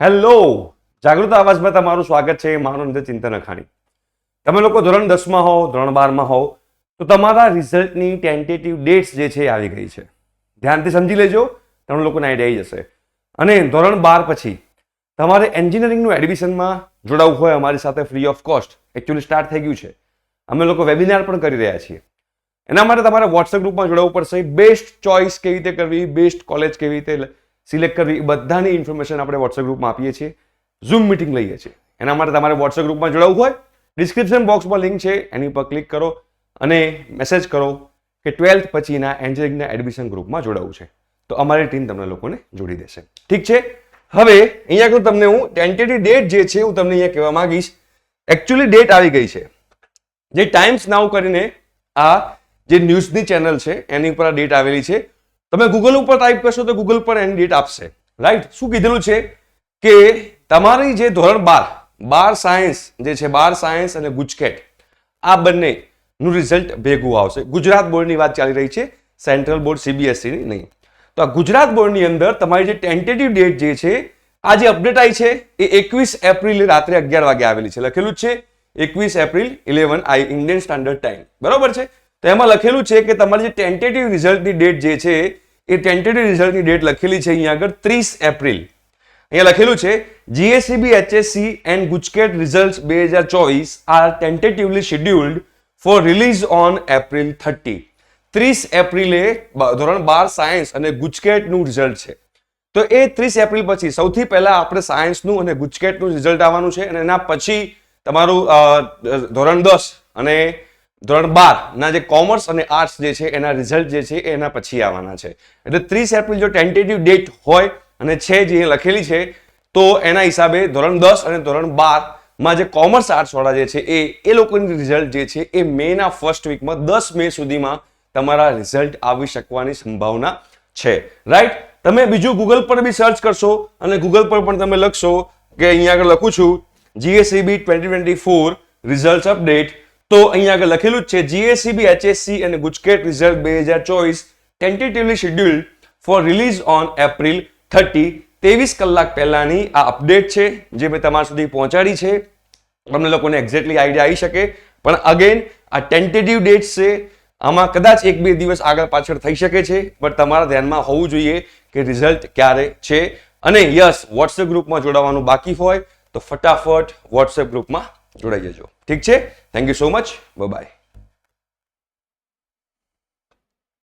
Hello, જાગૃત આવાજમાં તમારું સ્વાગત છે. મારું નામ ચિંતન અખાણી. તમે લોકો ધોરણ 10માં હો, ધોરણ 12માં હો, તો તમારા રિઝલ્ટની ટેન્ટેટિવ ડેટ્સ જે છે આવી ગઈ છે. ધ્યાનથી સમજી લેજો, તમને લોકોને આઈડિયા આવી જશે. અને ધોરણ 12 પછી તમારે એન્જિનિયરિંગનું એડમિશનમાં જોડાવવું હોય અમારી સાથે free of cost, actually start થઈ ગયું છે. અમે લોકો વેબિનાર પણ કરી રહ્યા છીએ. એના માટે તમારે વોટ્સએપ ગ્રુપમાં જોડાવવું પડશે. બેસ્ટ ચોઇસ કેવી રીતે કરવી, બેસ્ટ કોલેજ કેવી રીતે સિલેક્ટ કરવી, બધાની ઇન્ફોર્મેશન આપણે વોટ્સએપ ગ્રુપમાં આપીએ છીએ. ઝૂમ મિટિંગ લઈએ છીએ. એના માટે તમારે વોટ્સએપ ગ્રુપમાં જોડાવવું હોય, ડિસ્ક્રિપ્શન બોક્સમાં લિંક છે, એની પર ક્લિક કરો અને મેસેજ કરો કે 12th પછીના એન્જિનિયરિંગના એડમિશન ગ્રુપમાં જોડાવવું છે. તો અમારી ટીમ તમને લોકોને જોડી દેશે. ઠીક છે. હવે અહીંયા તમને હું ટેન્ટેટિવ ડેટ જે છે હું તમને અહીંયા કહેવા માંગીશ. એકચ્યુઅલી ડેટ આવી ગઈ છે. જે ટાઈમ્સ નાઉ કરીને આ જે ન્યૂઝની ચેનલ છે એની ઉપર આ ડેટ આવેલી છે. તમે ગૂગલ ઉપર ટાઈપ કરશો તો ગૂગલ પર એની ડેટ આપશે. રાઈટ. શું કીધેલું છે કે તમારી જે ધોરણ 12 સાયન્સ જે છે, 12 સાયન્સ અને ગુજકેટ આ બંનેનું રિઝલ્ટ ભેગું આવશે. ગુજરાત બોર્ડની વાત ચાલી રહી છે, સેન્ટ્રલ બોર્ડ CBSE ની નહીં. તો આ ગુજરાત બોર્ડની અંદર તમારી જે ટેન્ટેટિવ ડેટ જે છે, આ જે અપડેટ આવી છે એ 21 એપ્રિલ રાત્રે 11 વાગે આવેલી છે. લખેલું જ છે 21 એપ્રિલ 11 ઇન્ડિયન સ્ટાન્ડર્ડ ટાઈમ. બરોબર છે. તો એમાં લખેલું છે કે તમારી જે ટેન્ટેટિવ રિઝલ્ટની ડેટ જે છે એ ટેન્ટેટિવ રિઝલ્ટની ડેટ લખેલી છે અહીંયા આગળ 30 એપ્રિલ. અહીંયા લખેલું છે GSEB HSC and GUJCET results 2024 are tentatively scheduled for release on April 30. 30 એપ્રિલે ધોરણ 12 સાયન્સ અને ગુજકેટનું રિઝલ્ટ છે. તો એ 30 એપ્રિલ પછી સૌથી પહેલા આપણે સાયન્સનું અને ગુજકેટનું રિઝલ્ટ આવવાનું છે અને એના પછી તમારું ધોરણ 10 અને ધોરણ 12 ના જે કોમર્સ અને આર્ટ્સ જે છે એના રિઝલ્ટ જે છે એના પછી આવવાના છે. એટલે 30 એપ્રિલ જો ટેન્ટેટિવ ડેટ હોય અને છે જે લખેલી છે તો એના હિસાબે ધોરણ 10 અને ધોરણ 12 માં જે કોમર્સ આર્ટ્સ વાળા જે છે એ લોકોની રિઝલ્ટ જે છે એ મેના ફર્સ્ટ વીકમાં 10 મે સુધીમાં તમારા રિઝલ્ટ આવી શકવાની સંભાવના છે. રાઈટ. તમે બીજું ગૂગલ પર બી સર્ચ કરશો અને ગૂગલ પર પણ તમે લખશો કે અહીંયા આગળ લખું છું GSEB 2024 રિઝલ્ટ અપડેટ. તો અહીંયા આગળ લખેલું જ છે GSEB HSC અને GUJCET result 2024 tentatively scheduled for release on April 30. 23 કલાક પહેલાની આ અપડેટ છે જે મેં તમારા સુધી પહોંચાડી છે. તમને લોકોને એક્ઝેક્ટલી આઈડિયા આવી શકે, પણ અગેન આ ટેન્ટેટિવ ડેટ્સ છે. આમાં કદાચ 1-2 દિવસ આગળ પાછળ થઈ શકે છે, પણ તમારા ધ્યાનમાં હોવું જોઈએ કે રિઝલ્ટ ક્યારે છે. અને યસ, વોટ્સએપ ગ્રુપમાં જોડાવાનું બાકી હોય તો ફટાફટ વોટ્સએપ ગ્રુપમાં જોડાઈ જજો. ઠીક છે. Thank you so much. By.